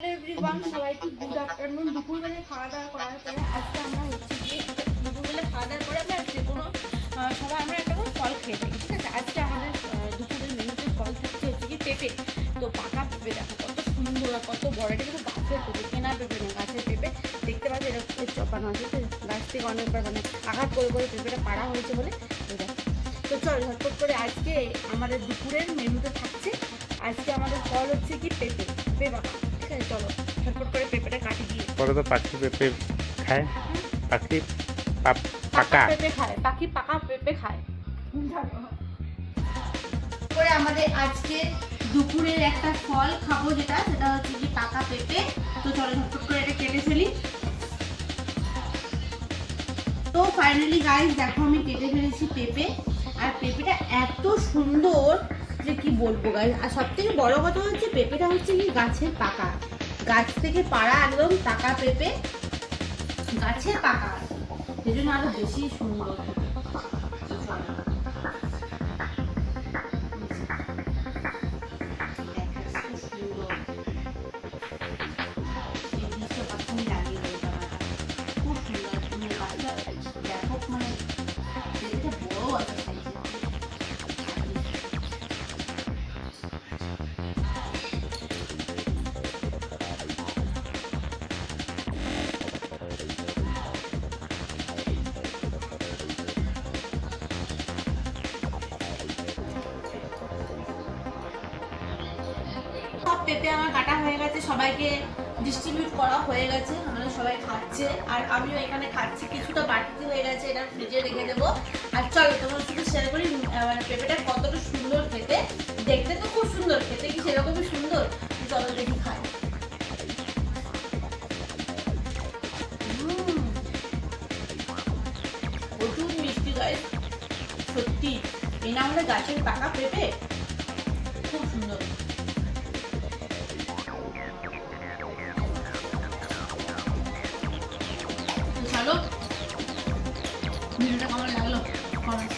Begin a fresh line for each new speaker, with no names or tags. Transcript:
Everyone, সবাইকে good afternoon. দুপুরবেলা খাওয়া দাওয়া করার পরে আজকে আমরা হচ্ছে গিয়ে দুপুরবেলা খাওয়া দাওয়ার পরে আমরা যে কোনো সবাই আমরা একটা করে ফল খেয়ে থাকি, ঠিক আছে। আজকে আমাদের দুপুরের মেনুতে ফল থাকছে হচ্ছে কি পেঁপে। তো পাকা পেঁপে দেখো কত সুন্দর আর কত বড়, এটা কিন্তু গাছের পেঁপে, কেনা পেঁপে না, গাছের পেঁপে। দেখতে পাচ্ছি এটা চপানো আছে, গাছ থেকে অনেকবার মানে আঘাত করে করে পেঁপেটা পাড়া হয়েছে বলে। তো চল ঝটপট করে আজকে আমাদের দুপুরের মেনুতে থাকছে। আজকে আমাদের ফল হচ্ছে কি পেঁপে, পেঁপে পাকা। ঠিক আছে, চলো ঝটপট করে পেঁপেটা কাটি দিয়ে।
পরে তো পাখি পেঁপে খায়, পাখি পাকা
পেঁপে খায়, পাখি পাকা পেঁপে খায়। করে আমাদের আজকে দুপুরের একটা ফল খাবো, সেটা হচ্ছে কি পাকা পেঁপে। তো চলো ঝটপট করে এটা কেটে ফেলি। তো ফাইনালি গাইস দেখো আমি কেটে ফেলেছি পেঁপে। আর পেঁপেটা এত সুন্দর যে কি বলবো গাইস। আর সব থেকে বড় কথা হচ্ছে পেঁপেটা হচ্ছে কি গাছের পাকা, গাছ থেকে পাড়া একদম পাকা পেঁপে, গাছের পাকা, সেই জন্য আরো বেশি সুন্দর। সব পেঁপে আমার কাটা হয়ে গেছে, সবাইকে ডিস্ট্রিবিউট করা হয়ে গেছে, আমাদের সবাই খাচ্ছে আর আমিও এখানে খাচ্ছি। কিছুটা বাড়তি হয়ে গেছে, এটা ফ্রিজে রেখে দেবো। আর চলো তোমার সাথে শেয়ার করি মানে পেঁপেটা কতটা সুন্দর খেতে। দেখতে তো খুব সুন্দর, খেতে কি সেরকমই সুন্দর। চলো দেখি খাই। প্রচুর মিষ্টি গাইস, সত্যি এই না হলে গাছের পাকা পেঁপে, খুব সুন্দর। চলো ভিডিওটা কেমন লাগলো কমেন্ট